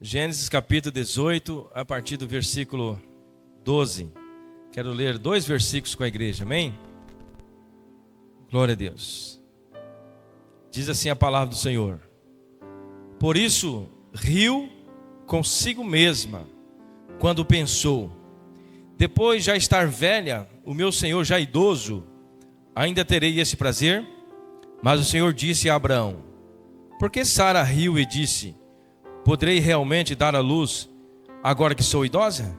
Gênesis capítulo 18, a partir do versículo 12. Quero ler 2 versículos com a igreja, amém? Glória a Deus. Diz assim a palavra do Senhor: Por isso riu consigo mesma, quando pensou: depois de já estar velha, o meu senhor já idoso, ainda terei esse prazer? Mas o Senhor disse a Abraão: por que Sara riu e disse: poderei realmente dar à luz agora que sou idosa?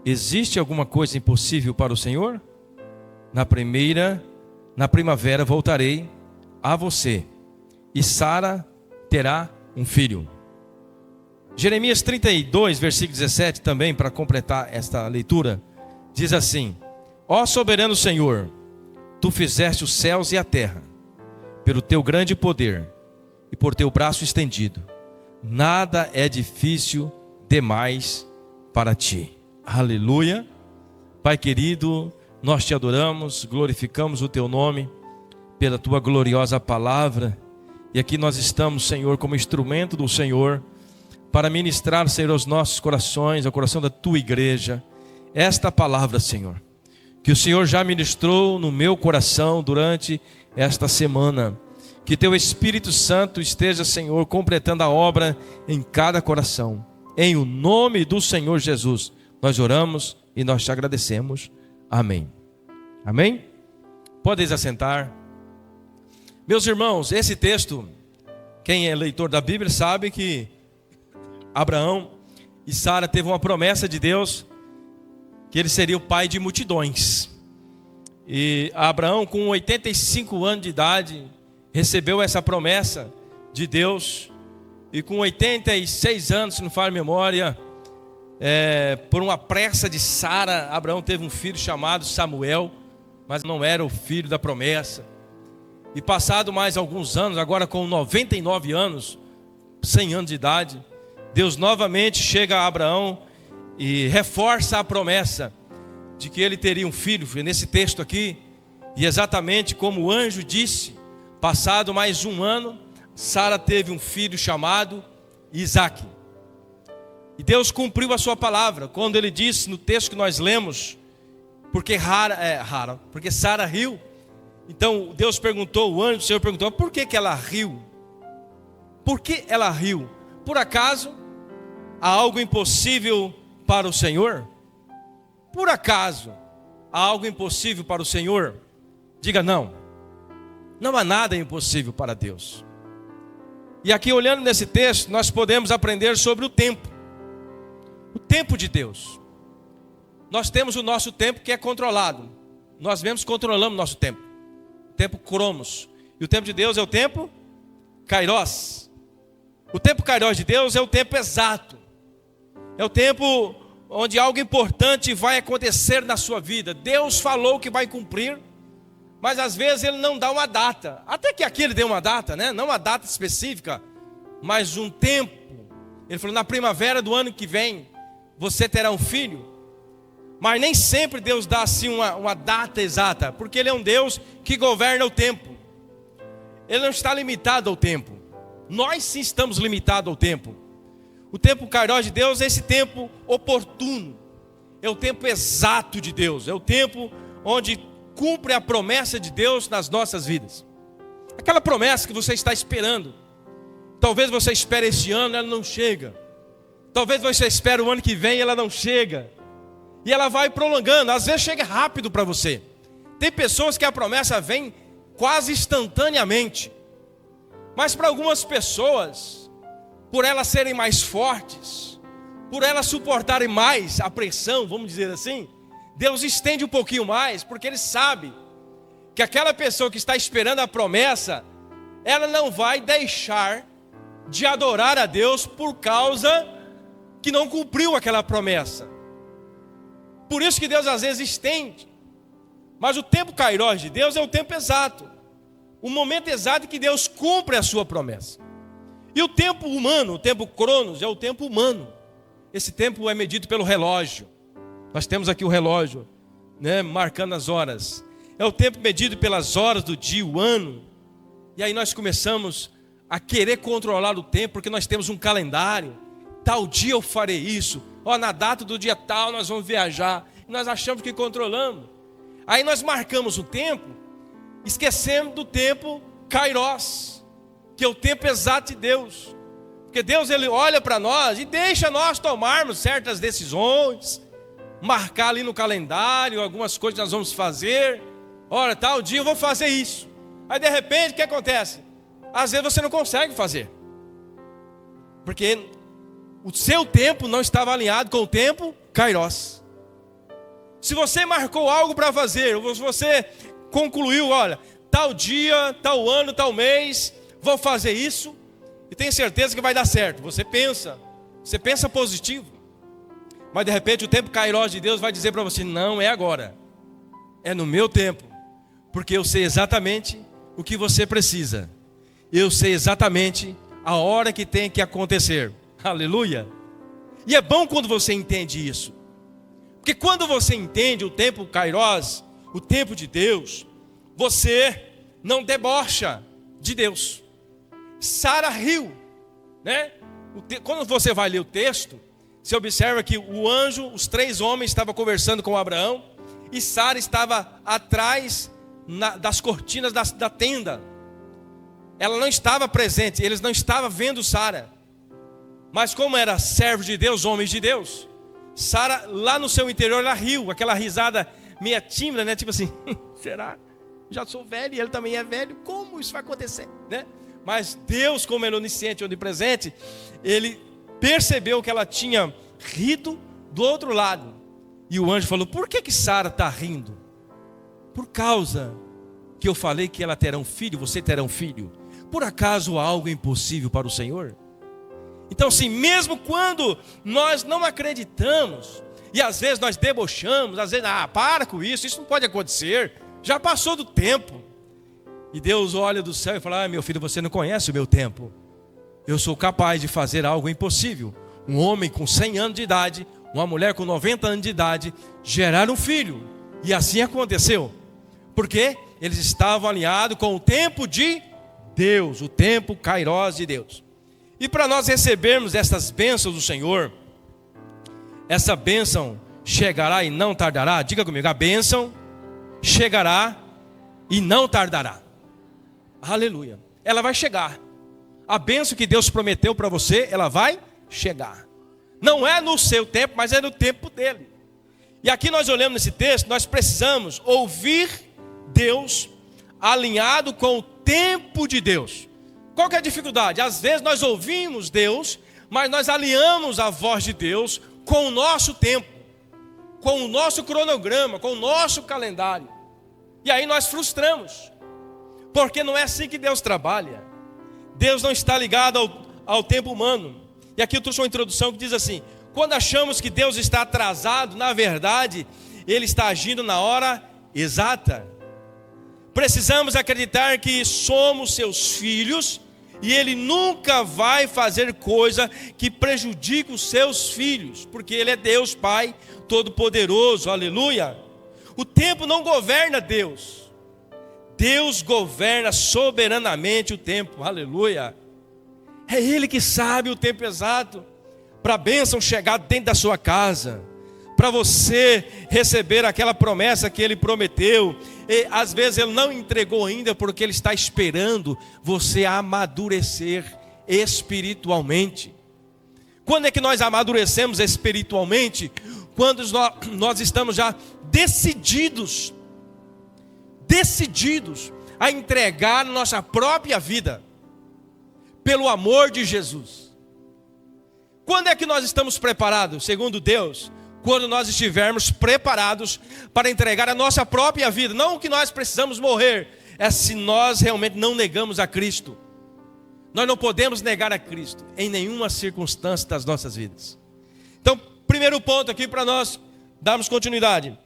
Existe alguma coisa impossível para o Senhor? Na primavera voltarei a você, e Sara terá um filho. Jeremias 32, versículo 17, também para completar esta leitura, diz assim: ó soberano Senhor, tu fizeste os céus e a terra, pelo teu grande poder e por teu braço estendido, nada é difícil demais para ti. Aleluia. Pai querido, nós te adoramos, glorificamos o teu nome pela tua gloriosa palavra, e aqui nós estamos, Senhor, como instrumento do Senhor, para ministrar, Senhor, aos nossos corações, ao coração da tua igreja, esta palavra, Senhor, que o Senhor já ministrou no meu coração durante esta semana. Que teu Espírito Santo esteja, Senhor, completando a obra em cada coração. Em o nome do Senhor Jesus, nós oramos e nós te agradecemos. Amém. Amém? Podem se assentar. Meus irmãos, esse texto, quem é leitor da Bíblia sabe que Abraão e Sara teve uma promessa de Deus, que ele seria o pai de multidões. E Abraão, com 85 anos de idade, recebeu essa promessa de Deus, e com 86 anos, se não falha a memória, por uma pressa de Sara, Abraão teve um filho chamado Samuel, mas não era o filho da promessa. E passado mais alguns anos, agora com 99 anos, 100 anos de idade, Deus novamente chega a Abraão e reforça a promessa de que ele teria um filho, nesse texto aqui. E exatamente como o anjo disse, passado mais um ano, Sara teve um filho chamado Isaque. E Deus cumpriu a sua palavra, quando ele disse no texto que nós lemos, porque Sara riu. Então Deus perguntou, o anjo do Senhor perguntou: por que ela riu? Por que ela riu? Por acaso há algo impossível para o Senhor? Por acaso há algo impossível para o Senhor? Diga não. Não há nada impossível para Deus. E aqui, olhando nesse texto, nós podemos aprender sobre o tempo. O tempo de Deus. Nós temos o nosso tempo que é controlado. Nós mesmos controlamos o nosso tempo. O tempo Cromos. E o tempo de Deus é o tempo Kairos. O tempo Kairos de Deus é o tempo exato. É o tempo onde algo importante vai acontecer na sua vida. Deus falou que vai cumprir, mas às vezes ele não dá uma data. Até que aqui ele deu uma data, né? Não uma data específica, mas um tempo. Ele falou: na primavera do ano que vem você terá um filho. Mas nem sempre Deus dá assim uma data exata, porque ele é um Deus que governa o tempo. Ele não está limitado ao tempo. Nós sim estamos limitados ao tempo. O tempo Kairos de Deus é esse tempo oportuno, é o tempo exato de Deus, é o tempo onde cumpre a promessa de Deus nas nossas vidas. Aquela promessa que você está esperando. Talvez você espere este ano e ela não chega. Talvez você espere o ano que vem e ela não chega. E ela vai prolongando, às vezes chega rápido para você. Tem pessoas que a promessa vem quase instantaneamente. Mas para algumas pessoas, por elas serem mais fortes, por elas suportarem mais a pressão, vamos dizer assim, Deus estende um pouquinho mais, porque Ele sabe que aquela pessoa que está esperando a promessa, ela não vai deixar de adorar a Deus por causa que não cumpriu aquela promessa. Por isso que Deus às vezes estende. Mas o tempo Kairos de Deus é o tempo exato, o momento exato em que Deus cumpre a sua promessa. E o tempo humano, o tempo Cronos, é o tempo humano. Esse tempo é medido pelo relógio. Nós temos aqui o relógio, né, marcando as horas. É o tempo medido pelas horas do dia, o ano. E aí nós começamos a querer controlar o tempo, porque nós temos um calendário. tal dia eu farei isso, na data do dia tal nós vamos viajar, e nós achamos que controlamos. Aí nós marcamos o tempo, esquecemos do tempo Kairos, que é o tempo exato de Deus. Porque Deus, ele olha para nós e deixa nós tomarmos certas decisões, marcar ali no calendário algumas coisas que nós vamos fazer. Olha, tal dia eu vou fazer isso. Aí de repente o que acontece? Às vezes você não consegue fazer, porque o seu tempo não estava alinhado com o tempo Kairos. Se você marcou algo para fazer, ou se você concluiu, olha, tal dia, tal ano, tal mês, vou fazer isso, e tenho certeza que vai dar certo. Você pensa positivo, mas de repente o tempo Kairos de Deus vai dizer para você, não é agora, é no meu tempo, porque eu sei exatamente o que você precisa, eu sei exatamente a hora que tem que acontecer. Aleluia. E é bom quando você entende isso, porque quando você entende o tempo Kairos, o tempo de Deus, você não debocha de Deus. Sara riu, né? Quando você vai ler o texto, você observa que o anjo, os 3 homens estavam conversando com Abraão, e Sara estava atrás das cortinas da tenda. Ela não estava presente, eles não estavam vendo Sara. Mas como era servo de Deus, homem de Deus, Sara lá no seu interior, ela riu, aquela risada meia tímida, né? Tipo assim, será? Já sou velho e ele também é velho, como isso vai acontecer, né? Mas Deus, como é onisciente, onipresente, ele percebeu que ela tinha rido do outro lado. E o anjo falou, por que Sara está rindo? Por causa que eu falei que ela terá um filho, você terá um filho. Por acaso há algo impossível para o Senhor? Então sim, mesmo quando nós não acreditamos, e às vezes nós debochamos, às vezes, para com isso não pode acontecer, já passou do tempo. E Deus olha do céu e fala, meu filho, você não conhece o meu tempo. Eu sou capaz de fazer algo impossível. Um homem com 100 anos de idade, uma mulher com 90 anos de idade, gerar um filho. E assim aconteceu. Porque eles estavam alinhados com o tempo de Deus, o tempo Kairos de Deus. E para nós recebermos essas bênçãos do Senhor, essa bênção chegará e não tardará. Diga comigo, a bênção chegará e não tardará. Aleluia. Ela vai chegar. A bênção que Deus prometeu para você, ela vai chegar. Não é no seu tempo, mas é no tempo dele. E aqui nós olhamos nesse texto, nós precisamos ouvir Deus alinhado com o tempo de Deus. Qual que é a dificuldade? Às vezes nós ouvimos Deus, mas nós alinhamos a voz de Deus com o nosso tempo, com o nosso cronograma, com o nosso calendário. E aí nós frustramos, porque não é assim que Deus trabalha. Deus não está ligado ao tempo humano. E aqui eu trouxe uma introdução que diz assim, quando achamos que Deus está atrasado, na verdade, Ele está agindo na hora exata. Precisamos acreditar que somos seus filhos e Ele nunca vai fazer coisa que prejudique os seus filhos, porque Ele é Deus Pai Todo-Poderoso, aleluia. O tempo não governa Deus, Deus governa soberanamente o tempo, aleluia. É Ele que sabe o tempo exato para a bênção chegar dentro da sua casa, para você receber aquela promessa que Ele prometeu. E às vezes Ele não entregou ainda, porque Ele está esperando você amadurecer espiritualmente. Quando é que nós amadurecemos espiritualmente? Quando nós estamos já decididos a entregar nossa própria vida pelo amor de Jesus. Quando é que nós estamos preparados, segundo Deus? Quando nós estivermos preparados para entregar a nossa própria vida. Não que nós precisamos morrer, é se nós realmente não negamos a Cristo. Nós não podemos negar a Cristo em nenhuma circunstância das nossas vidas. Então, primeiro ponto aqui para nós darmos continuidade.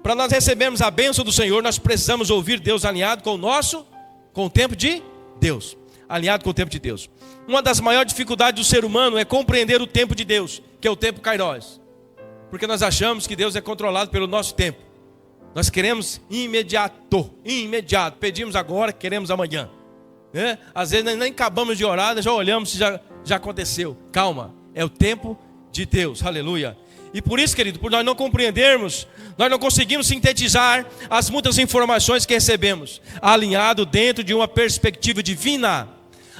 Para nós recebermos a bênção do Senhor, nós precisamos ouvir Deus alinhado com o tempo de Deus. Alinhado com o tempo de Deus. Uma das maiores dificuldades do ser humano é compreender o tempo de Deus, que é o tempo Kairos. Porque nós achamos que Deus é controlado pelo nosso tempo. Nós queremos imediato, pedimos agora, queremos amanhã, né? Às vezes nem acabamos de orar, já olhamos se já aconteceu. Calma, é o tempo de Deus, aleluia. E por isso, querido, por nós não compreendermos, nós não conseguimos sintetizar as muitas informações que recebemos, alinhado dentro de uma perspectiva divina.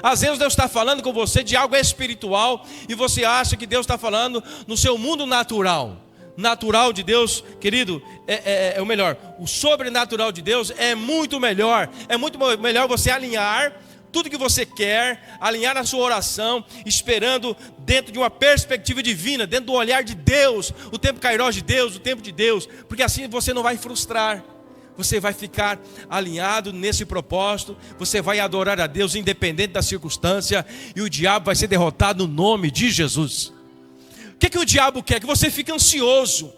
Às vezes Deus está falando com você de algo espiritual, e você acha que Deus está falando no seu mundo natural. Natural de Deus, querido, é o melhor. O sobrenatural de Deus é muito melhor. É muito melhor você alinhar tudo que você quer, alinhar a sua oração, esperando dentro de uma perspectiva divina, dentro do olhar de Deus, o tempo kairós de Deus, o tempo de Deus, porque assim você não vai frustrar. Você vai ficar alinhado nesse propósito, você vai adorar a Deus independente da circunstância, e o diabo vai ser derrotado no nome de Jesus. O que o diabo quer? Que você fique ansioso.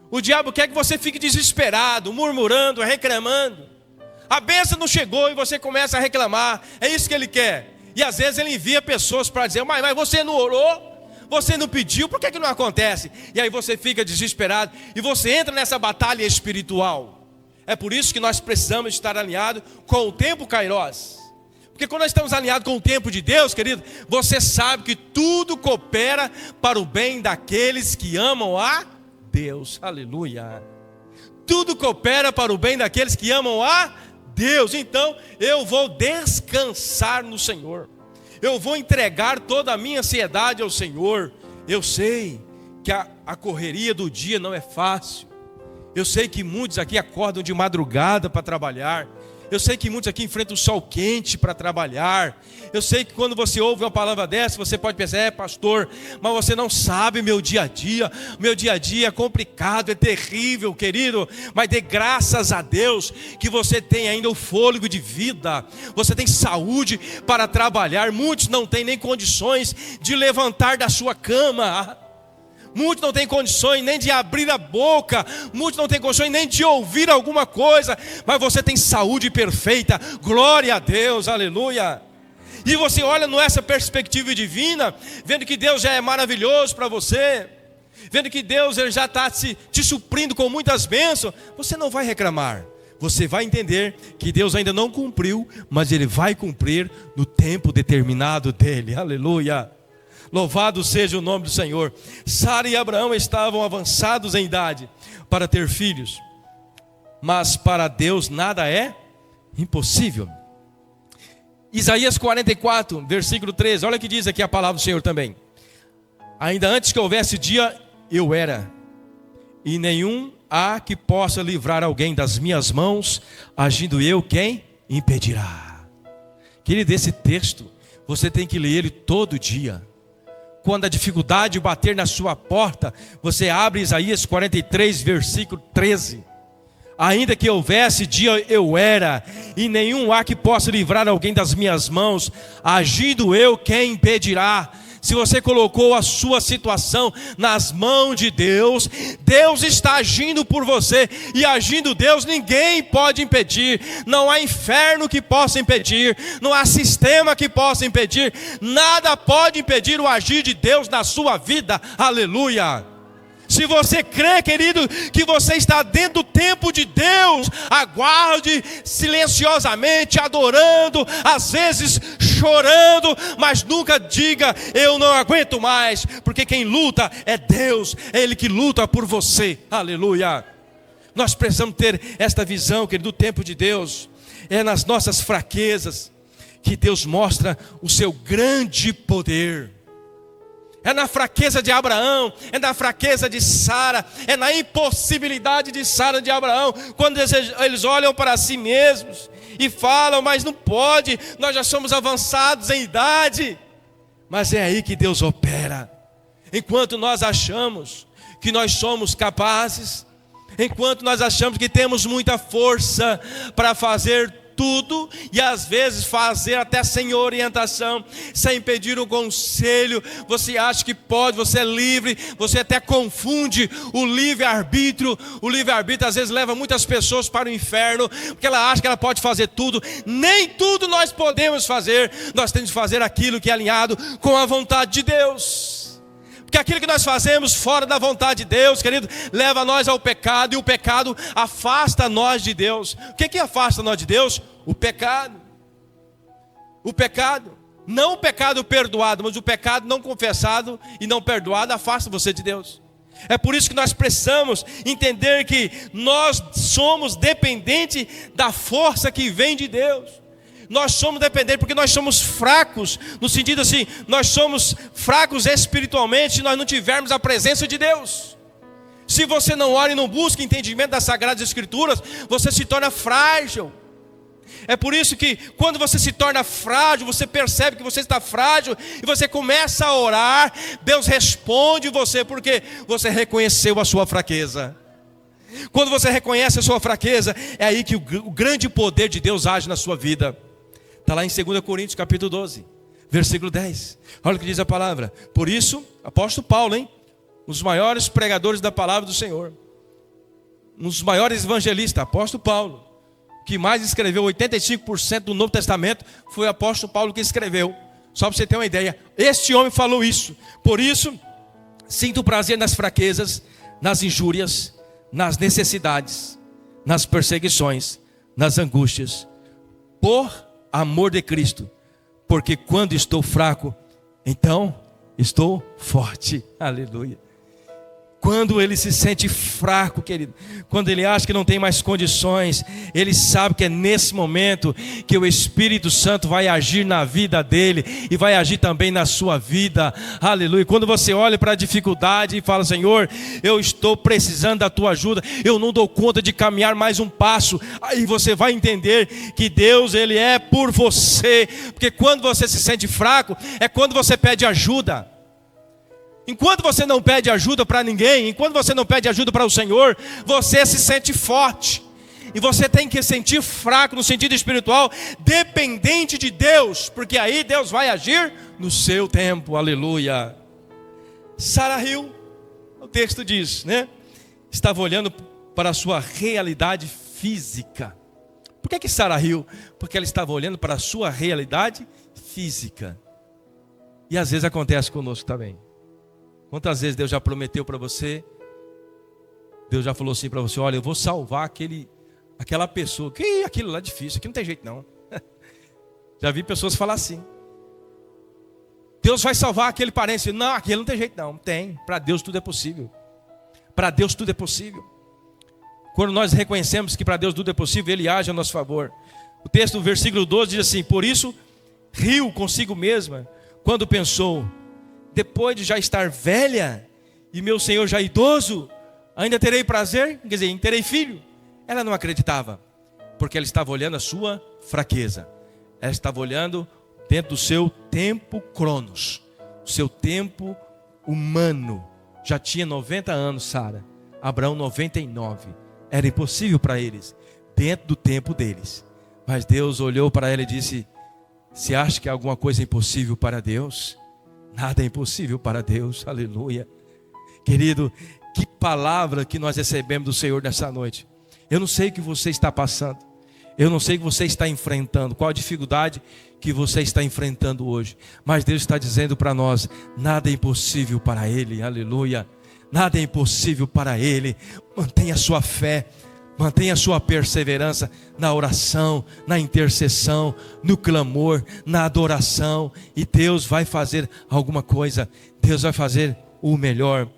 O diabo quer que você fique desesperado, murmurando, reclamando. A bênção não chegou e você começa a reclamar. É isso que ele quer. E às vezes ele envia pessoas para dizer: mas você não orou? Você não pediu? Por que não acontece? E aí você fica desesperado e você entra nessa batalha espiritual. É por isso que nós precisamos estar alinhados com o tempo kairós. Porque quando nós estamos alinhados com o tempo de Deus, querido, você sabe que tudo coopera para o bem daqueles que amam a Deus. Aleluia. Tudo coopera para o bem daqueles que amam a Deus. Então eu vou descansar no Senhor. Eu vou entregar toda a minha ansiedade ao Senhor. Eu sei que a correria do dia não é fácil. Eu sei que muitos aqui acordam de madrugada para trabalhar. Eu sei que muitos aqui enfrentam o sol quente para trabalhar. Eu sei que quando você ouve uma palavra dessa, você pode pensar: pastor, mas você não sabe meu dia a dia. Meu dia a dia é complicado, é terrível, querido. Mas dê graças a Deus que você tem ainda o fôlego de vida. Você tem saúde para trabalhar. Muitos não têm nem condições de levantar da sua cama. Muitos não têm condições nem de abrir a boca, muitos não têm condições nem de ouvir alguma coisa, mas você tem saúde perfeita, glória a Deus, aleluia. E você olha nessa perspectiva divina, vendo que Deus já é maravilhoso para você, vendo que Deus ele já está te suprindo com muitas bênçãos, você não vai reclamar. Você vai entender que Deus ainda não cumpriu, mas Ele vai cumprir no tempo determinado dEle, aleluia. Louvado seja o nome do Senhor. Sara e Abraão estavam avançados em idade para ter filhos, mas para Deus nada é impossível. Isaías 44, versículo 13, olha o que diz aqui a palavra do Senhor também. Ainda antes que houvesse dia, eu era, e nenhum há que possa livrar alguém das minhas mãos, agindo eu, quem impedirá? Querido, esse texto, você tem que ler ele todo dia. Quando a dificuldade bater na sua porta, você abre Isaías 43, versículo 13. Ainda que houvesse dia, eu era, e nenhum há que possa livrar alguém das minhas mãos, agindo eu, quem impedirá? Se você colocou a sua situação nas mãos de Deus, Deus está agindo por você, e agindo Deus, ninguém pode impedir. Não há inferno que possa impedir, não há sistema que possa impedir, nada pode impedir o agir de Deus na sua vida, aleluia. Se você crê, querido, que você está dentro do tempo de Deus, aguarde silenciosamente, adorando, às vezes chorando, mas nunca diga: eu não aguento mais, porque quem luta é Deus, é Ele que luta por você, aleluia. Nós precisamos ter esta visão, querido, do tempo de Deus. É nas nossas fraquezas que Deus mostra o seu grande poder. É na fraqueza de Abraão, é na fraqueza de Sara, é na impossibilidade de Sara e de Abraão, quando eles olham para si mesmos e falam: mas não pode, nós já somos avançados em idade. Mas é aí que Deus opera. Enquanto nós achamos que nós somos capazes, enquanto nós achamos que temos muita força para fazer tudo, e às vezes fazer até sem orientação, sem pedir um conselho, você acha que pode, você é livre, você até confunde o livre-arbítrio. O livre-arbítrio às vezes leva muitas pessoas para o inferno, porque ela acha que ela pode fazer tudo. Nem tudo nós podemos fazer, nós temos que fazer aquilo que é alinhado com a vontade de Deus. Porque aquilo que nós fazemos fora da vontade de Deus, querido, leva nós ao pecado, e o pecado afasta nós de Deus. O que afasta nós de Deus? O pecado. O pecado. Não o pecado perdoado, mas o pecado não confessado e não perdoado afasta você de Deus. É por isso que nós precisamos entender que nós somos dependentes da força que vem de Deus. Nós somos dependentes porque nós somos fracos, no sentido assim, nós somos fracos espiritualmente se nós não tivermos a presença de Deus. Se você não ora e não busca entendimento das Sagradas Escrituras, você se torna frágil. É por isso que quando você se torna frágil, você percebe que você está frágil e você começa a orar, Deus responde você porque você reconheceu a sua fraqueza. Quando você reconhece a sua fraqueza, é aí que o grande poder de Deus age na sua vida. Está lá em 2 Coríntios capítulo 12, versículo 10. Olha o que diz a palavra. Por isso, apóstolo Paulo, um dos maiores pregadores da palavra do Senhor, um dos maiores evangelistas, apóstolo Paulo, que mais escreveu 85% do Novo Testamento, foi o apóstolo Paulo que escreveu. Só para você ter uma ideia, este homem falou isso. Por isso, sinto prazer nas fraquezas, nas injúrias, nas necessidades, nas perseguições, nas angústias, por amor de Cristo, porque quando estou fraco, então estou forte. Aleluia. Quando ele se sente fraco, querido, quando ele acha que não tem mais condições, ele sabe que é nesse momento que o Espírito Santo vai agir na vida dele e vai agir também na sua vida. Aleluia. Quando você olha para a dificuldade e fala: Senhor, eu estou precisando da tua ajuda, eu não dou conta de caminhar mais um passo, aí você vai entender que Deus, ele é por você, porque quando você se sente fraco, é quando você pede ajuda. Enquanto você não pede ajuda para ninguém, enquanto você não pede ajuda para o Senhor, você se sente forte. E você tem que sentir fraco no sentido espiritual, dependente de Deus, porque aí Deus vai agir no seu tempo. Aleluia. Sarah riu, o texto diz, estava olhando para a sua realidade física. Por que Sarah riu? Porque ela estava olhando para a sua realidade física. E às vezes acontece conosco também. Quantas vezes Deus já prometeu para você? Deus já falou assim para você: olha, eu vou salvar aquela pessoa. Que aquilo lá é difícil, aqui não tem jeito não. Já vi pessoas falar assim: Deus vai salvar aquele parente. Não, aquele não tem jeito não. Tem, para Deus tudo é possível. Para Deus tudo é possível. Quando nós reconhecemos que para Deus tudo é possível, Ele age a nosso favor. O texto do versículo 12 diz assim: por isso riu consigo mesma quando pensou: depois de já estar velha e meu Senhor já idoso, ainda terei prazer? Quer dizer, terei filho? Ela não acreditava, porque ela estava olhando a sua fraqueza. Ela estava olhando dentro do seu tempo cronos, o seu tempo humano. Já tinha 90 anos Sara, Abraão 99. Era impossível para eles, dentro do tempo deles. Mas Deus olhou para ela e disse: você acha que há alguma coisa impossível para Deus? Nada é impossível para Deus. Aleluia. Querido, que palavra que nós recebemos do Senhor nessa noite. Eu não sei o que você está passando, eu não sei o que você está enfrentando, qual a dificuldade que você está enfrentando hoje, mas Deus está dizendo para nós: nada é impossível para Ele. Aleluia. Nada é impossível para Ele. Mantenha a sua fé, mantenha a sua perseverança na oração, na intercessão, no clamor, na adoração, e Deus vai fazer alguma coisa. Deus vai fazer o melhor.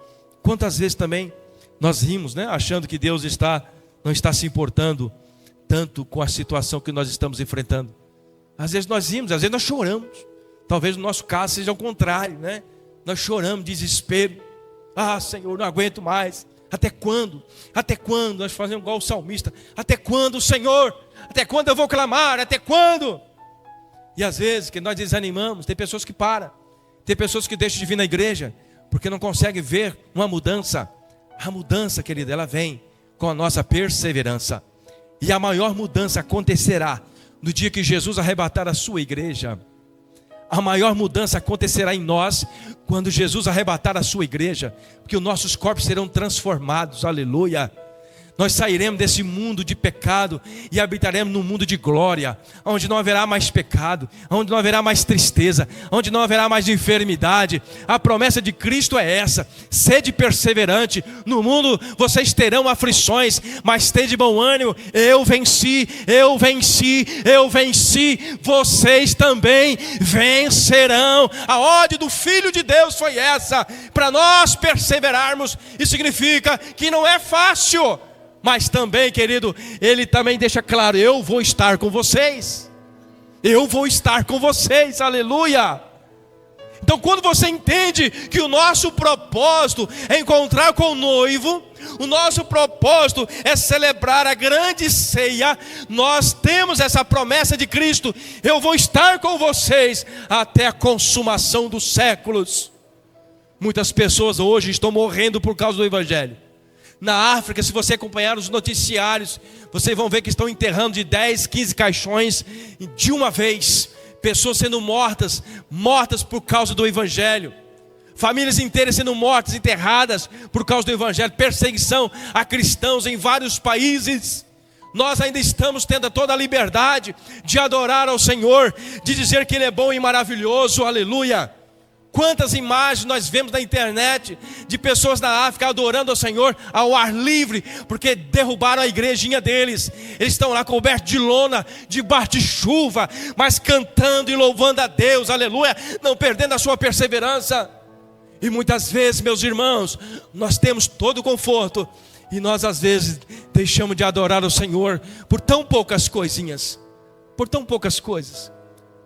Quantas vezes também nós rimos, achando que Deus não está se importando tanto com a situação que nós estamos enfrentando. Às vezes nós rimos, às vezes nós choramos. Talvez no nosso caso seja o contrário, Nós choramos, desespero. Ah, Senhor, não aguento mais. Até quando? Até quando? Nós fazemos igual o salmista: até quando, Senhor? Até quando eu vou clamar? Até quando? E às vezes que nós desanimamos, tem pessoas que param, tem pessoas que deixam de vir na igreja, porque não conseguem ver uma mudança. A mudança, querida, ela vem com a nossa perseverança. E a maior mudança acontecerá no dia que Jesus arrebatar a sua igreja. A maior mudança acontecerá em nós quando Jesus arrebatar a sua igreja, porque os nossos corpos serão transformados. Aleluia. Nós sairemos desse mundo de pecado e habitaremos num mundo de glória, onde não haverá mais pecado, onde não haverá mais tristeza, onde não haverá mais enfermidade. A promessa de Cristo é essa: sede perseverante. No mundo vocês terão aflições, mas tende bom ânimo. Eu venci, eu venci, eu venci. Vocês também vencerão. A ordem do Filho de Deus foi essa, para nós perseverarmos. Isso significa que não é fácil, mas também, querido, Ele também deixa claro: eu vou estar com vocês. Eu vou estar com vocês, aleluia. Então, quando você entende que o nosso propósito é encontrar com o noivo, o nosso propósito é celebrar a grande ceia, nós temos essa promessa de Cristo: eu vou estar com vocês até a consumação dos séculos. Muitas pessoas hoje estão morrendo por causa do Evangelho. Na África, se você acompanhar os noticiários, vocês vão ver que estão enterrando de 10, 15 caixões de uma vez. Pessoas sendo mortas por causa do Evangelho. Famílias inteiras sendo mortas, enterradas por causa do Evangelho. Perseguição a cristãos em vários países. Nós ainda estamos tendo toda a liberdade de adorar ao Senhor, de dizer que Ele é bom e maravilhoso, aleluia. Quantas imagens nós vemos na internet de pessoas na África adorando ao Senhor ao ar livre, porque derrubaram a igrejinha deles. Eles estão lá cobertos de lona, debaixo de chuva, mas cantando e louvando a Deus, aleluia, não perdendo a sua perseverança. E muitas vezes, meus irmãos, nós temos todo o conforto, e nós às vezes deixamos de adorar o Senhor por tão poucas coisinhas, por tão poucas coisas.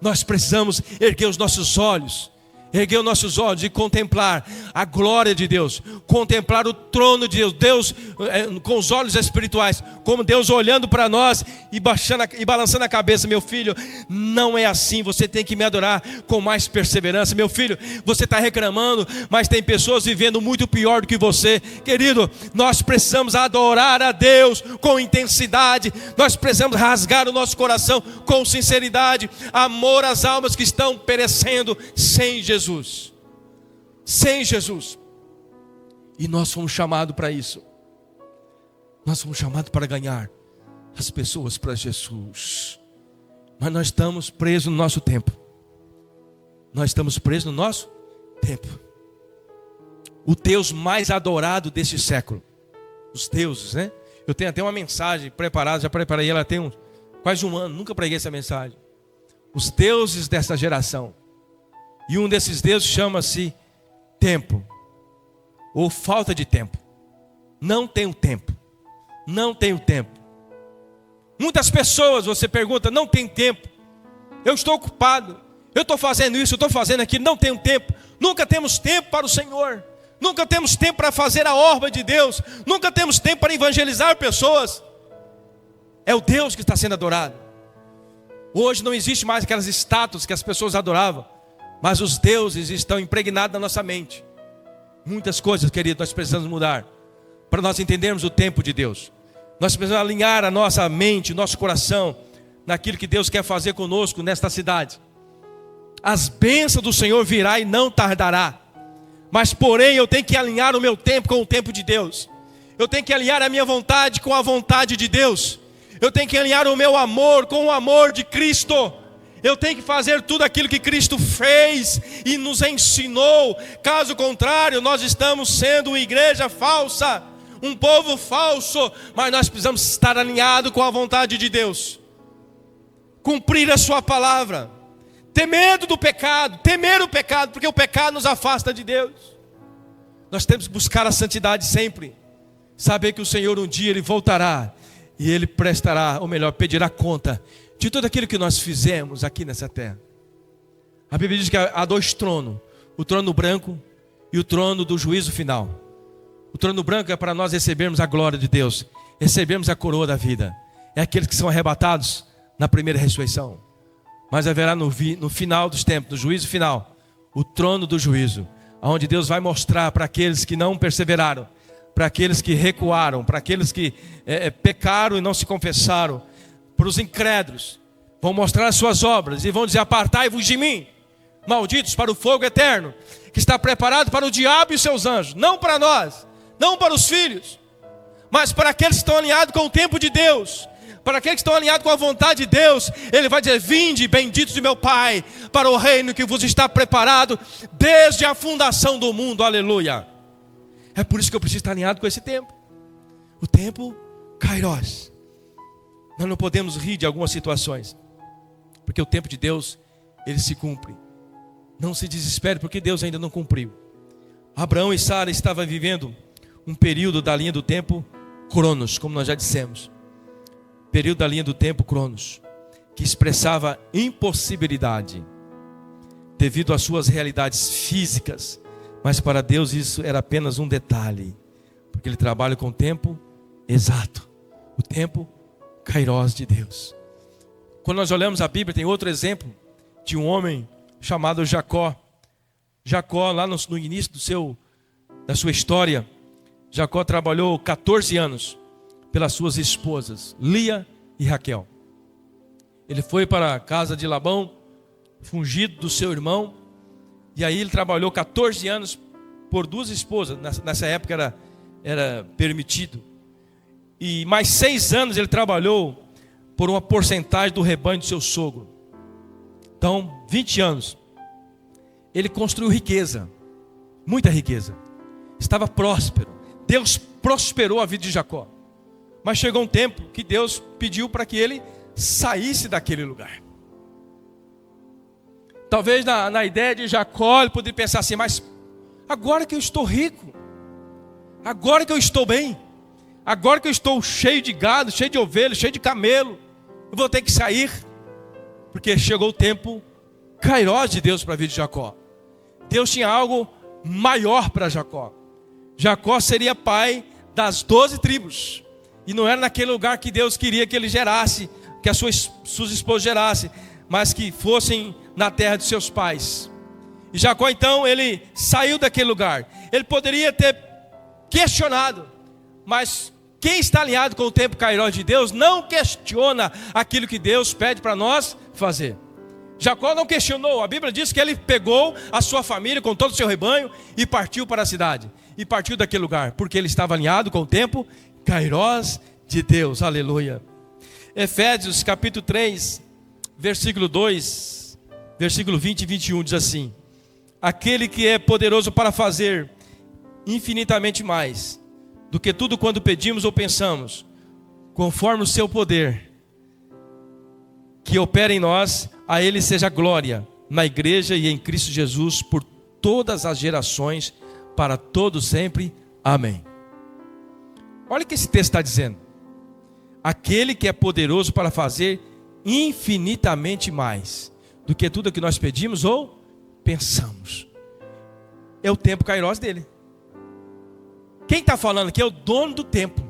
Nós precisamos erguer os nossos olhos e contemplar a glória de Deus, contemplar o trono de Deus, Deus com os olhos espirituais, como Deus olhando para nós e balançando a cabeça. Meu filho, não é assim, você tem que me adorar com mais perseverança. Meu filho, você está reclamando, mas tem pessoas vivendo muito pior do que você. Querido, nós precisamos adorar a Deus com intensidade, nós precisamos rasgar o nosso coração com sinceridade, amor às almas que estão perecendo sem Jesus. Sem Jesus. E nós fomos chamados para isso. Nós fomos chamados para ganhar as pessoas para Jesus. Mas nós estamos presos no nosso tempo. Nós estamos presos no nosso tempo. O Deus mais adorado desse século, os deuses, né? Eu tenho até uma mensagem preparada, já preparei ela tem quase um ano, nunca preguei essa mensagem. Os deuses dessa geração. E um desses deuses chama-se tempo, ou falta de tempo. Não tenho tempo. Não tenho tempo. Muitas pessoas, você pergunta, não tem tempo. Eu estou ocupado. Eu estou fazendo isso, eu estou fazendo aquilo, não tenho tempo. Nunca temos tempo para o Senhor. Nunca temos tempo para fazer a obra de Deus. Nunca temos tempo para evangelizar pessoas. É o Deus que está sendo adorado. Hoje não existe mais aquelas estátuas que as pessoas adoravam, mas os deuses estão impregnados na nossa mente. Muitas coisas, querido, nós precisamos mudar para nós entendermos o tempo de Deus. Nós precisamos alinhar a nossa mente, o nosso coração naquilo que Deus quer fazer conosco nesta cidade. As bênçãos do Senhor virá e não tardará. Mas porém eu tenho que alinhar o meu tempo com o tempo de Deus. Eu tenho que alinhar a minha vontade com a vontade de Deus. Eu tenho que alinhar o meu amor com o amor de Cristo. Eu tenho que fazer tudo aquilo que Cristo fez e nos ensinou. Caso contrário, nós estamos sendo uma igreja falsa, um povo falso. Mas nós precisamos estar alinhados com a vontade de Deus, cumprir a sua palavra, ter medo do pecado, temer o pecado, porque o pecado nos afasta de Deus. Nós temos que buscar a santidade sempre, saber que o Senhor um dia Ele voltará e Ele prestará, ou melhor, pedirá conta de tudo aquilo que nós fizemos aqui nessa terra. A Bíblia diz que há dois tronos, o trono branco e o trono do juízo final. O trono branco é para nós recebermos a glória de Deus, recebermos a coroa da vida. É aqueles que são arrebatados na primeira ressurreição. Mas haverá no final dos tempos, no juízo final, o trono do juízo, onde Deus vai mostrar para aqueles que não perseveraram, para aqueles que recuaram, para aqueles que pecaram e não se confessaram, para os incrédulos, vão mostrar as suas obras e vão dizer: apartai-vos de mim, malditos, para o fogo eterno, que está preparado para o diabo e seus anjos. Não para nós, não para os filhos, Mas para aqueles que estão alinhados com o tempo de Deus, para aqueles que estão alinhados com a vontade de Deus, Ele vai dizer: vinde, benditos de meu Pai, para o reino que vos está preparado desde a fundação do mundo. Aleluia. É por isso que eu preciso estar alinhado com esse tempo. O tempo Kairos. Nós não podemos rir de algumas situações, porque o tempo de Deus, ele se cumpre. Não se desespere, porque Deus ainda não cumpriu. Abraão e Sara estavam vivendo um período da linha do tempo Cronos, como nós já dissemos. Período da linha do tempo Cronos, que expressava impossibilidade, devido às suas realidades físicas. Mas para Deus isso era apenas um detalhe, porque Ele trabalha com o tempo exato, o tempo Kairos de Deus. Quando nós olhamos a Bíblia, tem outro exemplo de um homem chamado Jacó. Jacó, lá no início da sua história, Jacó trabalhou 14 anos pelas suas esposas, Lia e Raquel. Ele foi para a casa de Labão, fungido do seu irmão, e aí ele trabalhou 14 anos por 2 esposas. Nessa época era permitido. E mais 6 anos ele trabalhou por uma porcentagem do rebanho do seu sogro. Então, 20 anos. Ele construiu riqueza, muita riqueza. Estava próspero. Deus prosperou a vida de Jacó. Mas chegou um tempo que Deus pediu para que ele saísse daquele lugar. Talvez na ideia de Jacó ele poderia pensar assim: mas agora que eu estou rico, agora que eu estou bem, agora que eu estou cheio de gado, cheio de ovelhas, cheio de camelo, eu vou ter que sair, porque chegou o tempo Kairos de Deus para a vida de Jacó. Deus tinha algo maior para Jacó. Jacó seria pai das 12 tribos, e não era naquele lugar que Deus queria que ele gerasse, que as suas esposas gerassem, mas que fossem na terra de seus pais. E Jacó então, ele saiu daquele lugar. Ele poderia ter questionado, mas quem está alinhado com o tempo Kairos de Deus não questiona aquilo que Deus pede para nós fazer. Jacó não questionou. A Bíblia diz que ele pegou a sua família com todo o seu rebanho e partiu para a cidade, e partiu daquele lugar, porque ele estava alinhado com o tempo Kairos de Deus. Aleluia. Efésios capítulo 3, versículo 2, versículo 20 e 21 diz assim: aquele que é poderoso para fazer infinitamente mais do que tudo quanto pedimos ou pensamos, conforme o seu poder que opera em nós, a Ele seja glória na igreja e em Cristo Jesus por todas as gerações, para todos sempre. Amém. Olha o que esse texto está dizendo: aquele que é poderoso para fazer infinitamente mais do que tudo que nós pedimos ou pensamos. É o tempo Kairos dele. Quem está falando aqui é o dono do tempo.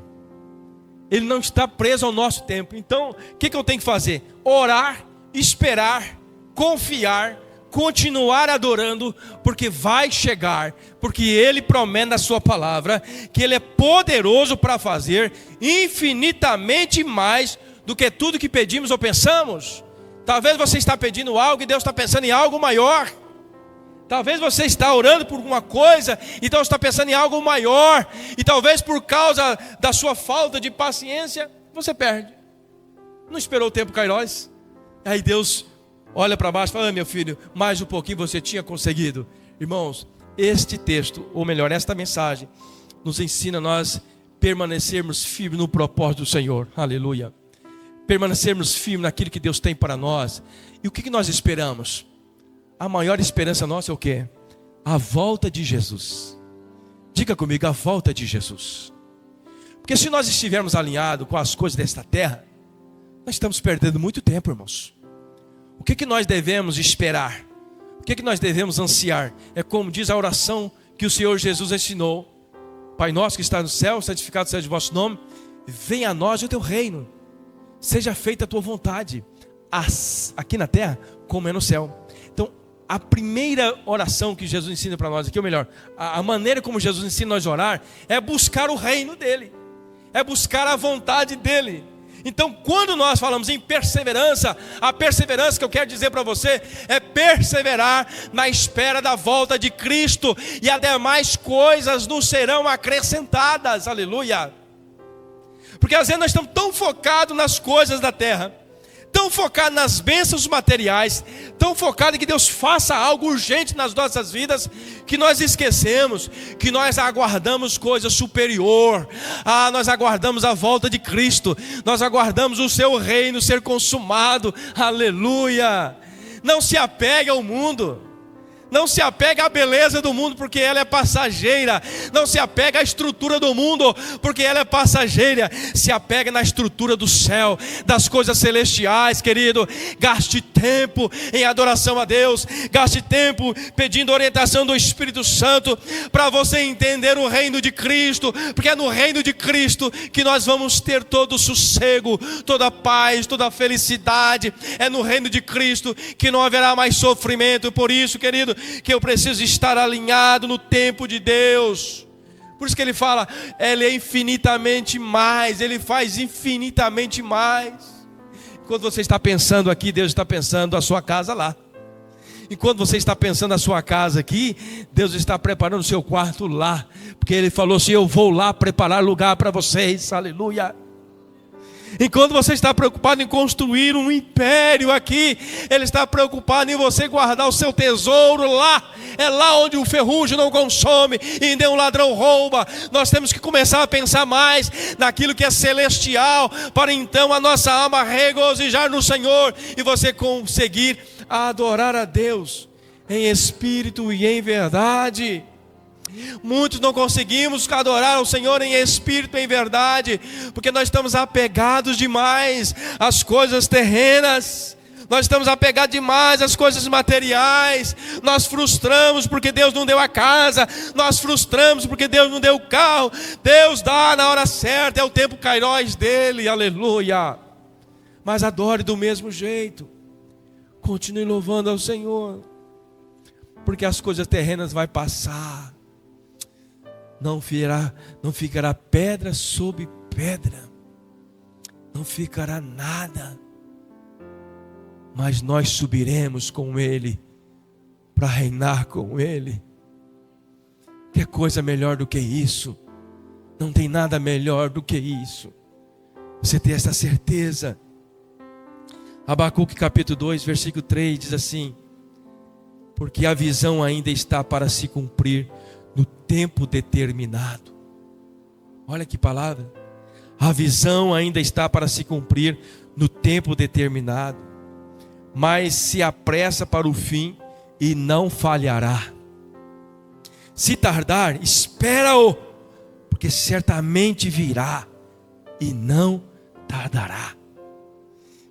Ele não está preso ao nosso tempo. Então, o que eu tenho que fazer? Orar, esperar, confiar, continuar adorando, porque vai chegar, porque Ele promete na sua palavra que Ele é poderoso para fazer infinitamente mais do que tudo que pedimos ou pensamos. Talvez você está pedindo algo e Deus está pensando em algo maior. Talvez você está orando por uma coisa e Deus está pensando em algo maior. E talvez por causa da sua falta de paciência, você perde. Não esperou o tempo Kairos. Aí Deus olha para baixo e fala: meu filho, mais um pouquinho você tinha conseguido. Irmãos, este texto, ou melhor, esta mensagem, nos ensina a nós permanecermos firmes no propósito do Senhor. Aleluia. Permanecermos firmes naquilo que Deus tem para nós. E o que nós esperamos? A maior esperança nossa é o quê? A volta de Jesus. Diga comigo: a volta de Jesus. Porque se nós estivermos alinhados com as coisas desta terra, nós estamos perdendo muito tempo, irmãos. O que nós devemos esperar? O que nós devemos ansiar? É como diz a oração que o Senhor Jesus ensinou: Pai nosso que está no céu, santificado seja o vosso nome, venha a nós o teu reino, seja feita a tua vontade, aqui na terra como é no céu. Então, a primeira oração que Jesus ensina para nós aqui, ou melhor, a maneira como Jesus ensina nós a orar, é buscar o reino dele, é buscar a vontade dele. Então, quando nós falamos em perseverança, a perseverança que eu quero dizer para você é perseverar na espera da volta de Cristo, e as demais coisas nos serão acrescentadas. Aleluia. Porque às vezes nós estamos tão focados nas coisas da terra, tão focados nas bênçãos materiais, tão focados em que Deus faça algo urgente nas nossas vidas, que nós esquecemos que nós aguardamos coisa superior. Nós aguardamos a volta de Cristo, nós aguardamos o seu reino ser consumado. Aleluia! Não se apegue ao mundo, não se apega à beleza do mundo, porque ela é passageira. Não se apega à estrutura do mundo, porque ela é passageira. Se apega na estrutura do céu, das coisas celestiais, querido. Gaste tempo em adoração a Deus, gaste tempo pedindo orientação do Espírito Santo, para você entender o reino de Cristo, porque é no reino de Cristo que nós vamos ter todo o sossego, toda a paz, toda a felicidade. É no reino de Cristo que não haverá mais sofrimento. Por isso, querido, que eu preciso estar alinhado no tempo de Deus. Por isso que ele fala, ele é infinitamente mais, ele faz infinitamente mais. Enquanto você está pensando aqui, Deus está pensando a sua casa lá. Enquanto você está pensando a sua casa aqui, Deus está preparando o seu quarto lá, porque ele falou assim, eu vou lá preparar lugar para vocês. Aleluia. Enquanto você está preocupado em construir um império aqui, Ele está preocupado em você guardar o seu tesouro lá. É lá onde o ferrugem não consome e nenhum ladrão rouba. Nós temos que começar a pensar mais naquilo que é celestial, para então a nossa alma regozijar no Senhor e você conseguir adorar a Deus em espírito e em verdade. Muitos não conseguimos adorar o Senhor em espírito e em verdade, porque nós estamos apegados demais às coisas terrenas, nós estamos apegados demais às coisas materiais. Nós frustramos porque Deus não deu a casa, nós frustramos porque Deus não deu o carro. Deus dá na hora certa, é o tempo kairós dele, aleluia. Mas adore do mesmo jeito, continue louvando ao Senhor, porque as coisas terrenas vão passar. Não ficará pedra sobre pedra, não ficará nada, mas nós subiremos com Ele, para reinar com Ele. Que coisa melhor do que isso? Não tem nada melhor do que isso, você ter essa certeza. Abacuque capítulo 2, versículo 3 diz assim: porque a visão ainda está para se cumprir no tempo determinado. Olha que palavra. A visão ainda está para se cumprir no tempo determinado, mas se apressa para o fim e não falhará. Se tardar, espera-o, porque certamente virá e não tardará.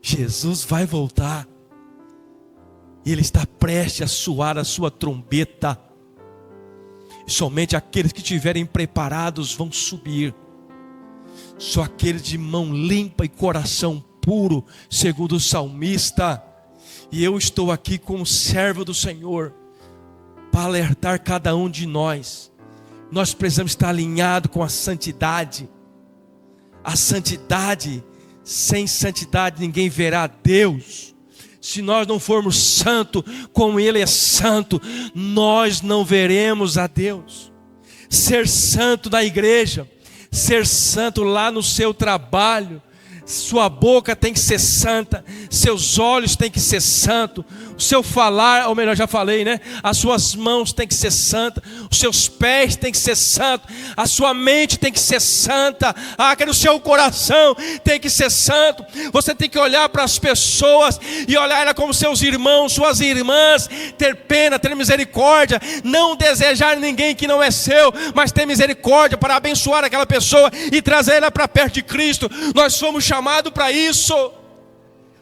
Jesus vai voltar, e Ele está prestes a soar a sua trombeta. Somente aqueles que estiverem preparados vão subir. Só aqueles de mão limpa e coração puro, segundo o salmista. E eu estou aqui como servo do Senhor, para alertar cada um de nós. Nós precisamos estar alinhados com a santidade. A santidade, sem santidade ninguém verá Deus. Se nós não formos santos como Ele é santo, nós não veremos a Deus. Ser santo na igreja, ser santo lá no seu trabalho, sua boca tem que ser santa, seus olhos tem que ser santo, o seu falar, ou melhor, já falei, né? As suas mãos tem que ser santa, os seus pés tem que ser santo, a sua mente tem que ser santa, o seu coração tem que ser santo. Você tem que olhar para as pessoas e olhar ela como seus irmãos, suas irmãs, ter pena, ter misericórdia, não desejar ninguém que não é seu, mas ter misericórdia para abençoar aquela pessoa e trazer ela para perto de Cristo. Nós fomos chamados para isso,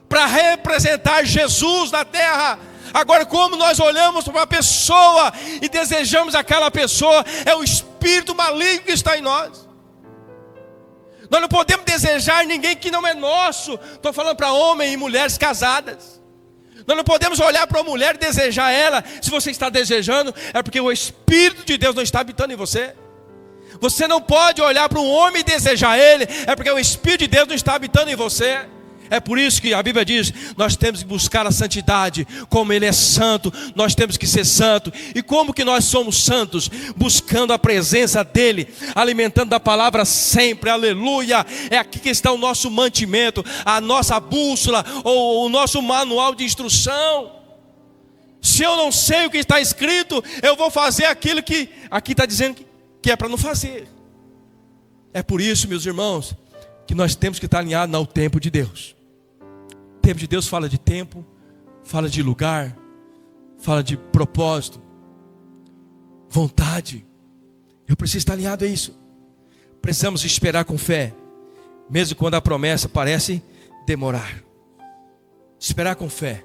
para representar Jesus na terra. Agora, como nós olhamos para uma pessoa e desejamos aquela pessoa, é o espírito maligno que está em nós. Nós não podemos desejar ninguém que não é nosso. Estou falando para homens e mulheres casadas. Nós não podemos olhar para uma mulher e desejar ela. Se você está desejando, é porque o Espírito de Deus não está habitando em você. Você não pode olhar para um homem e desejar ele, é porque o Espírito de Deus não está habitando em você. É por isso que a Bíblia diz, nós temos que buscar a santidade, como Ele é santo, nós temos que ser santo. E como que nós somos santos? Buscando a presença dEle, alimentando da palavra sempre, aleluia. É aqui que está o nosso mantimento, a nossa bússola, ou o nosso manual de instrução. Se eu não sei o que está escrito, eu vou fazer aquilo que aqui está dizendo que é para não fazer. É por isso, meus irmãos, que nós temos que estar alinhados ao tempo de Deus. O tempo de Deus fala de tempo, fala de lugar, fala de propósito, vontade. Eu preciso estar alinhado a isso. Precisamos esperar com fé, mesmo quando a promessa parece demorar. Esperar com fé,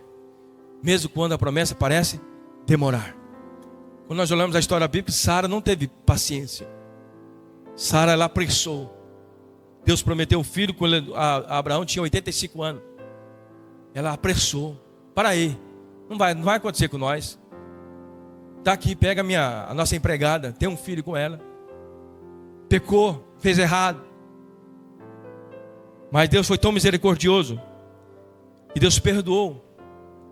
mesmo quando a promessa parece demorar. Quando nós olhamos a história bíblica, Sara não teve paciência. Sara, ela apressou. Deus prometeu um filho quando Abraão tinha 85 anos. Ela apressou. Para aí, não vai acontecer com nós. Está aqui, pega a nossa empregada, tem um filho com ela. Pecou, fez errado. Mas Deus foi tão misericordioso, e Deus perdoou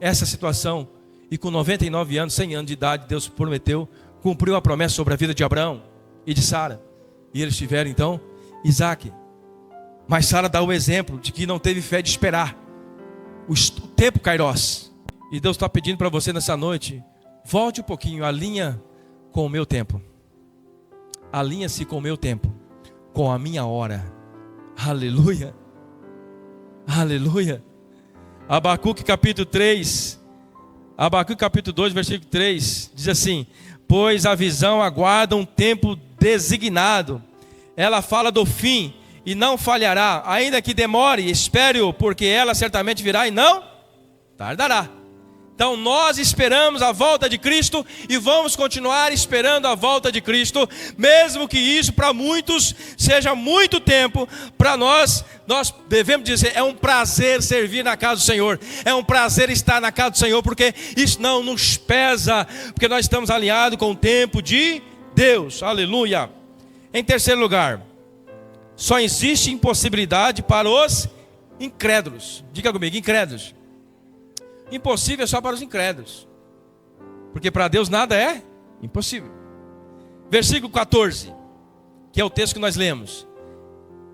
essa situação. E com 99 anos, 100 anos de idade, Deus prometeu, cumpriu a promessa sobre a vida de Abraão e de Sara. E eles tiveram então Isaac. Mas Sara dá o exemplo de que não teve fé de esperar o tempo Kairos. E Deus está pedindo para você nessa noite, volte um pouquinho, alinha com o meu tempo. Alinha-se com o meu tempo, com a minha hora. Aleluia. Aleluia. Abacuque capítulo 3, Abacuque capítulo 2, versículo 3, diz assim: pois a visão aguarda um tempo designado, ela fala do fim e não falhará, ainda que demore, espere-o, porque ela certamente virá e não tardará. Então nós esperamos a volta de Cristo e vamos continuar esperando a volta de Cristo, mesmo que isso para muitos seja muito tempo. Para nós devemos dizer, é um prazer servir na casa do Senhor, é um prazer estar na casa do Senhor, porque isso não nos pesa, porque nós estamos alinhados com o tempo de Deus, aleluia. Em terceiro lugar, só existe impossibilidade para os incrédulos. Diga comigo, incrédulos. Impossível é só para os incrédulos, porque para Deus nada é impossível. Versículo 14, que é o texto que nós lemos: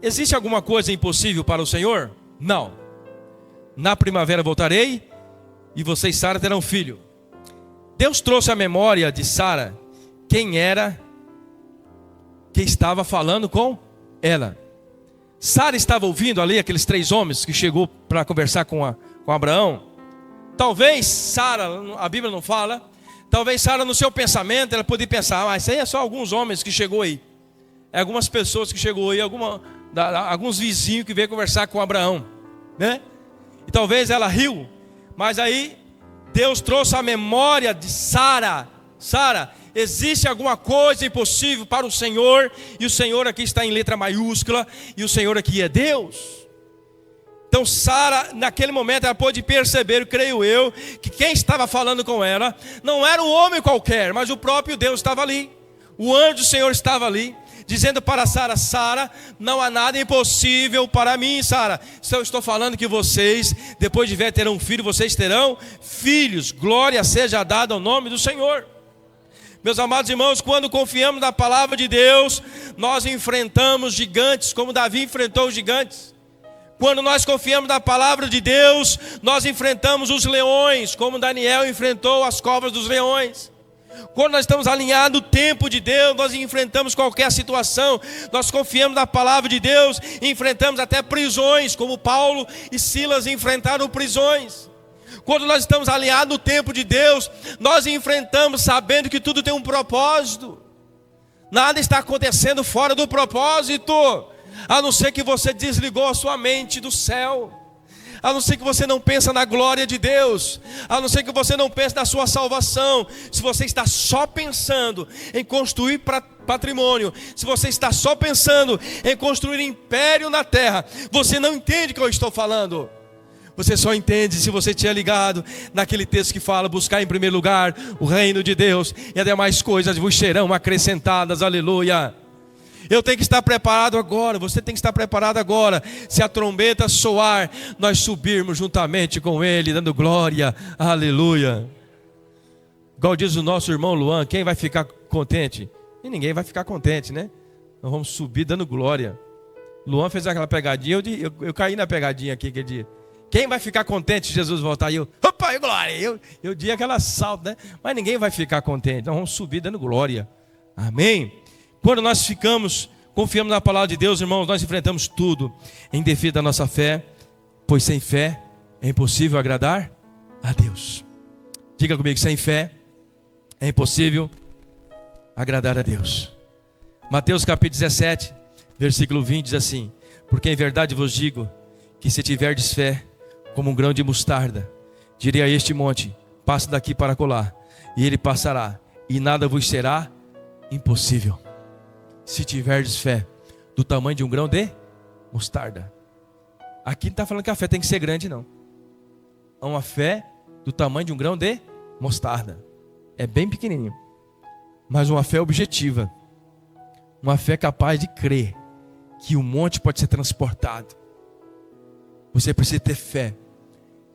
existe alguma coisa impossível para o Senhor? Não. Na primavera voltarei e você e Sara terão filho. Deus trouxe à memória de Sara quem era que estava falando com ela. Sara estava ouvindo ali aqueles 3 homens que chegou para conversar com Abraão. Talvez Sara, a Bíblia não fala, talvez Sara no seu pensamento, ela podia pensar, mas isso aí é só alguns homens que chegou aí. É algumas pessoas que chegou aí, alguns vizinhos que veio conversar com Abraão, né? E talvez ela riu, mas aí Deus trouxe a memória de Sara. Sara, existe alguma coisa impossível para o Senhor? E o Senhor aqui está em letra maiúscula, e o Senhor aqui é Deus. Então Sara, naquele momento, ela pôde perceber, creio eu, que quem estava falando com ela não era um homem qualquer, mas o próprio Deus estava ali. O anjo do Senhor estava ali, dizendo para Sara: Sara, não há nada impossível para mim, Sara. Eu estou falando que vocês, depois de ver ter um filho, vocês terão filhos. Glória seja dada ao nome do Senhor. Meus amados irmãos, quando confiamos na palavra de Deus, nós enfrentamos gigantes, como Davi enfrentou os gigantes. Quando nós confiamos na palavra de Deus, nós enfrentamos os leões, como Daniel enfrentou as covas dos leões. Quando nós estamos alinhados no tempo de Deus, nós enfrentamos qualquer situação. Nós confiamos na palavra de Deus e enfrentamos até prisões, como Paulo e Silas enfrentaram prisões. Quando nós estamos alinhados no tempo de Deus, nós enfrentamos sabendo que tudo tem um propósito. Nada está acontecendo fora do propósito, a não ser que você desligou a sua mente do céu, a não ser que você não pensa na glória de Deus, a não ser que você não pense na sua salvação. Se você está só pensando em construir patrimônio, se você está só pensando em construir império na terra, você não entende o que eu estou falando. Você só entende se você tiver ligado naquele texto que fala: buscar em primeiro lugar o reino de Deus, e as demais coisas vos serão acrescentadas, aleluia. Eu tenho que estar preparado agora, você tem que estar preparado agora. Se a trombeta soar, nós subirmos juntamente com Ele, dando glória, aleluia. Igual diz o nosso irmão Luan, quem vai ficar contente? E ninguém vai ficar contente, né? Nós vamos subir dando glória. Luan fez aquela pegadinha, eu caí na pegadinha aqui aquele dia. Quem vai ficar contente se Jesus voltar? E eu, opa, glória! Eu dei aquela salto, né? Mas ninguém vai ficar contente, nós vamos subir dando glória. Amém? Quando nós confiamos na palavra de Deus, irmãos, nós enfrentamos tudo em defesa da nossa fé, pois sem fé é impossível agradar a Deus. Diga comigo, sem fé é impossível agradar a Deus. Mateus capítulo 17, versículo 20 diz assim: porque em verdade vos digo, que se tiverdes fé, como um grão de mostarda, direi a este monte, passa daqui para acolá, e ele passará, e nada vos será impossível. Se tiverdes fé do tamanho de um grão de mostarda. Aqui não está falando que a fé tem que ser grande, não. É uma fé do tamanho de um grão de mostarda. É bem pequenininho, mas uma fé objetiva. Uma fé capaz de crer que o monte pode ser transportado. Você precisa ter fé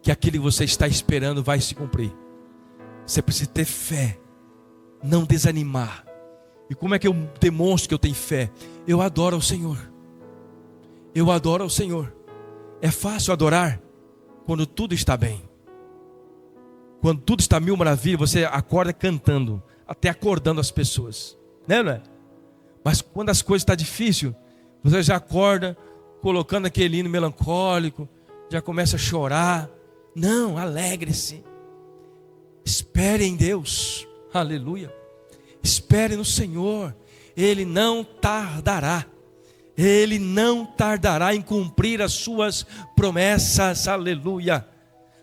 que aquilo que você está esperando vai se cumprir. Você precisa ter fé, não desanimar. E como é que eu demonstro que eu tenho fé? Eu adoro ao Senhor. Eu adoro ao Senhor. É fácil adorar quando tudo está bem. Quando tudo está mil maravilhas, você acorda cantando, até acordando as pessoas, né, não é? Mas quando as coisas estão difíceis, você já acorda colocando aquele hino melancólico, já começa a chorar. Não, alegre-se. Espere em Deus. Aleluia. Espere no Senhor. Ele não tardará. Ele não tardará em cumprir as suas promessas. Aleluia.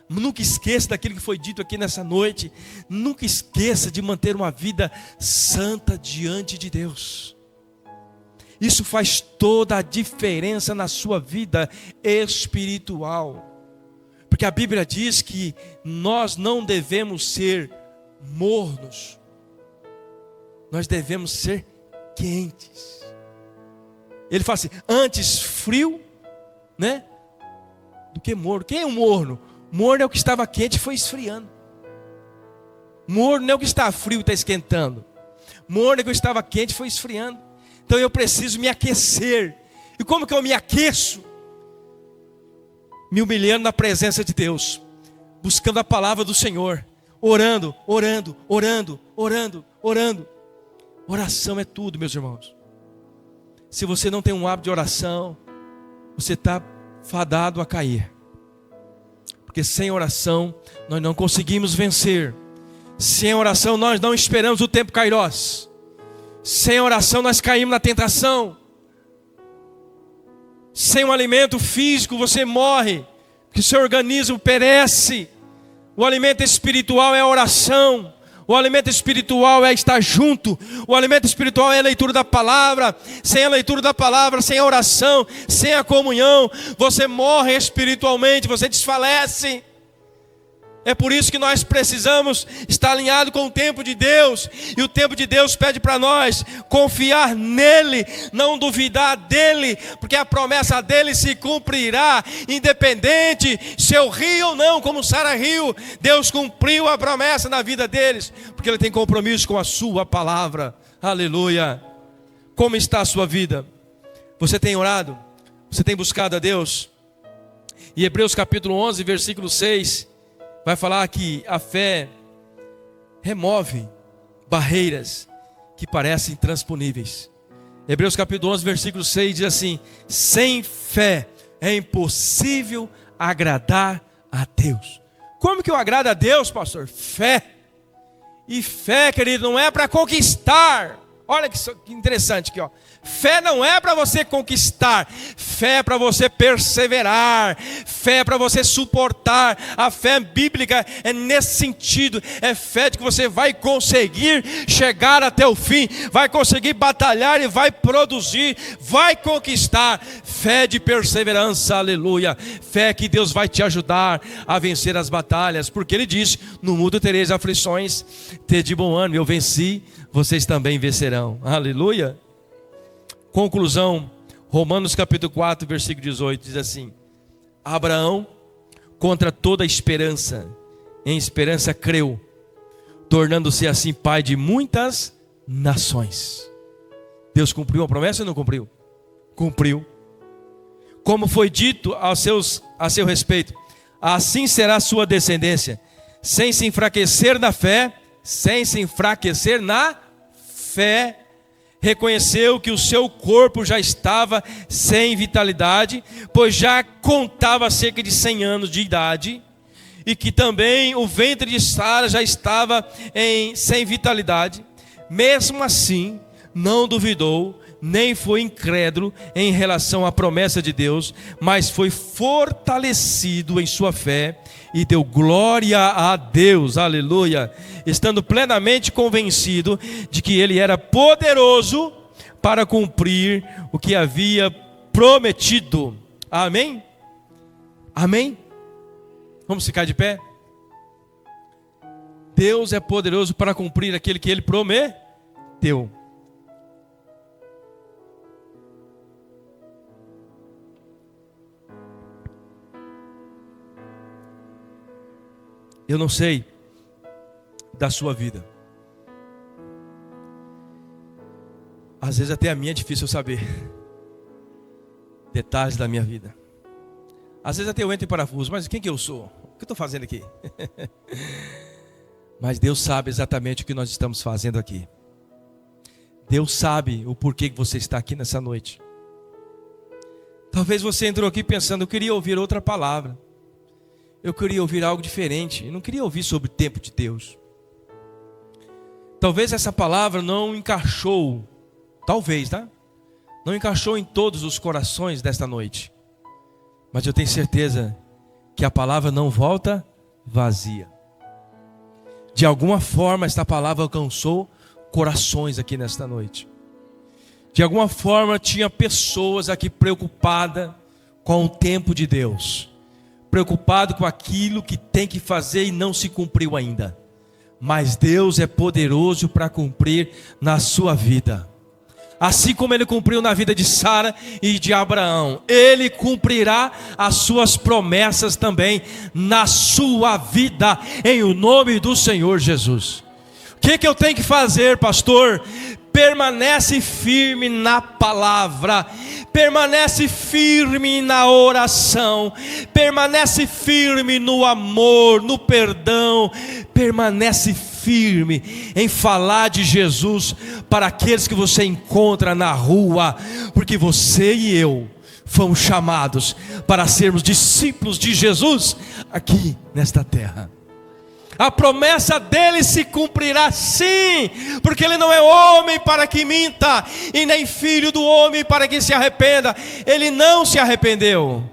Nunca esqueça daquilo que foi dito aqui nessa noite. Nunca esqueça de manter uma vida santa diante de Deus. Isso faz toda a diferença na sua vida espiritual. Porque a Bíblia diz que nós não devemos ser mornos. Nós devemos ser quentes. Ele fala assim, antes frio, né, do que morno. Quem é o morno? Morno é o que estava quente e foi esfriando. Morno não é o que está frio e está esquentando. Morno é o que estava quente e foi esfriando. Então eu preciso me aquecer. E como que eu me aqueço? Me humilhando na presença de Deus, buscando a palavra do Senhor, orando, orando, orando, orando, orando. Oração é tudo, meus irmãos. Se você não tem um hábito de oração, você está fadado a cair. Porque sem oração nós não conseguimos vencer. Sem oração nós não esperamos o tempo kairós. Sem oração nós caímos na tentação. Sem um alimento físico você morre, porque seu organismo perece. O alimento espiritual é a oração. O alimento espiritual é estar junto. O alimento espiritual é a leitura da palavra. Sem a leitura da palavra, sem a oração, sem a comunhão, você morre espiritualmente, você desfalece. É por isso que nós precisamos estar alinhados com o tempo de Deus. E o tempo de Deus pede para nós confiar nele, não duvidar dele, porque a promessa dele se cumprirá, independente se eu rio ou não, como Sara riu. Deus cumpriu a promessa na vida deles, porque ele tem compromisso com a sua palavra. Aleluia. Como está a sua vida? Você tem orado? Você tem buscado a Deus? E Hebreus capítulo 11, versículo 6... vai falar que a fé remove barreiras que parecem intransponíveis. Hebreus capítulo 11, versículo 6 diz assim: sem fé é impossível agradar a Deus. Como que eu agrado a Deus, pastor? Fé. E fé, querido, não é para conquistar. Olha que interessante aqui, ó. Fé não é para você conquistar, fé é para você perseverar, fé é para você suportar. A fé bíblica é nesse sentido, é fé de que você vai conseguir chegar até o fim, vai conseguir batalhar e vai produzir, vai conquistar. Fé de perseverança, aleluia. Fé que Deus vai te ajudar a vencer as batalhas, porque Ele diz, no mundo tereis aflições, tede bom ânimo, eu venci, vocês também vencerão, aleluia. conclusão, Romanos capítulo 4, versículo 18, diz assim: Abraão, contra toda esperança, em esperança creu, tornando-se assim pai de muitas nações. Deus cumpriu a promessa ou não cumpriu? Cumpriu. Como foi dito a seu respeito, assim será a sua descendência, sem se enfraquecer na fé, reconheceu que o seu corpo já estava sem vitalidade, pois já contava cerca de 100 anos de idade, e que também o ventre de Sara já estava sem vitalidade. Mesmo assim, não duvidou, nem foi incrédulo em relação à promessa de Deus, mas foi fortalecido em sua fé e deu glória a Deus, aleluia, estando plenamente convencido de que ele era poderoso para cumprir o que havia prometido. Amém? Amém? Vamos ficar de pé? Deus é poderoso para cumprir aquilo que ele prometeu. Eu não sei da sua vida. Às vezes até a minha é difícil saber detalhes da minha vida. Às vezes até eu entro em parafuso, mas quem que eu sou? O que eu estou fazendo aqui? Mas Deus sabe exatamente o que nós estamos fazendo aqui. Deus sabe o porquê que você está aqui nessa noite. Talvez você entrou aqui pensando: eu queria ouvir outra palavra, eu queria ouvir algo diferente, eu não queria ouvir sobre o tempo de Deus. Talvez essa palavra não encaixou, talvez, tá? Não encaixou em todos os corações desta noite. Mas eu tenho certeza que a palavra não volta vazia. De alguma forma esta palavra alcançou corações aqui nesta noite. De alguma forma tinha pessoas aqui preocupadas com o tempo de Deus, preocupado com aquilo que tem que fazer e não se cumpriu ainda. Mas Deus é poderoso para cumprir na sua vida. Assim como Ele cumpriu na vida de Sara e de Abraão, Ele cumprirá as suas promessas também na sua vida, em o nome do Senhor Jesus. O que eu tenho que fazer, pastor? Permanece firme na palavra, permanece firme na oração, permanece firme no amor, no perdão, permanece firme em falar de Jesus para aqueles que você encontra na rua, porque você e eu fomos chamados para sermos discípulos de Jesus aqui nesta terra. A promessa dele se cumprirá sim, porque ele não é homem para que minta, e nem filho do homem para que se arrependa. Ele não se arrependeu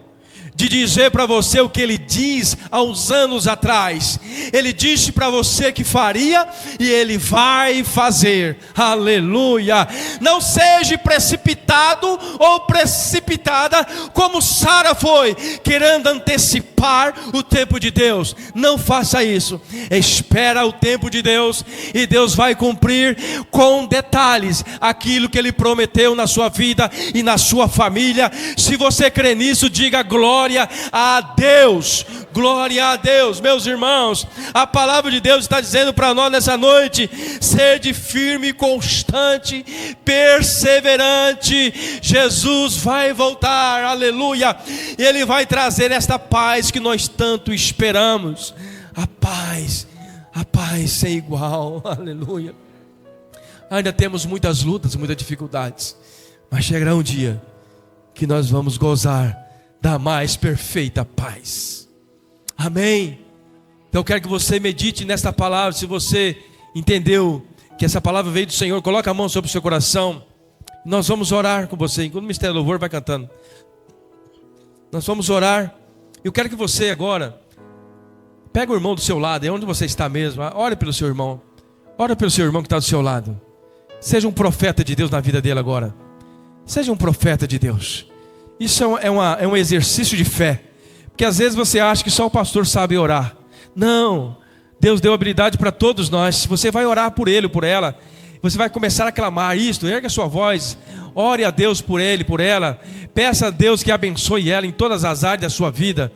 de dizer para você o que ele diz há uns anos atrás. Ele disse para você que faria, e ele vai fazer. Aleluia. Não seja precipitado ou precipitada como Sara foi, querendo antecipar o tempo de Deus. Não faça isso. Espera o tempo de Deus, e Deus vai cumprir com detalhes aquilo que ele prometeu na sua vida e na sua família. Se você crê nisso, diga glória a Deus, glória a Deus. Meus irmãos, a palavra de Deus está dizendo para nós nessa noite: sede firme, constante, perseverante. Jesus vai voltar, aleluia, e Ele vai trazer esta paz que nós tanto esperamos. A paz sem igual, aleluia. Ainda temos muitas lutas, muitas dificuldades, mas chegará um dia que nós vamos gozar da mais perfeita paz. Amém? Então eu quero que você medite nesta palavra. Se você entendeu que essa palavra veio do Senhor, coloque a mão sobre o seu coração. Nós vamos orar com você. Enquanto o Ministério do Louvor vai cantando, nós vamos orar. Eu quero que você agora pega o irmão do seu lado, é onde você está mesmo. Ore pelo seu irmão. Ore pelo seu irmão que está do seu lado. Seja um profeta de Deus na vida dele agora. Seja um profeta de Deus. Isso é um exercício de fé, porque às vezes você acha que só o pastor sabe orar. Não, Deus deu habilidade para todos nós. Se você vai orar por ele ou por ela, você vai começar a clamar isto, erga a sua voz, ore a Deus por ele, por ela. Peça a Deus que abençoe ela em todas as áreas da sua vida.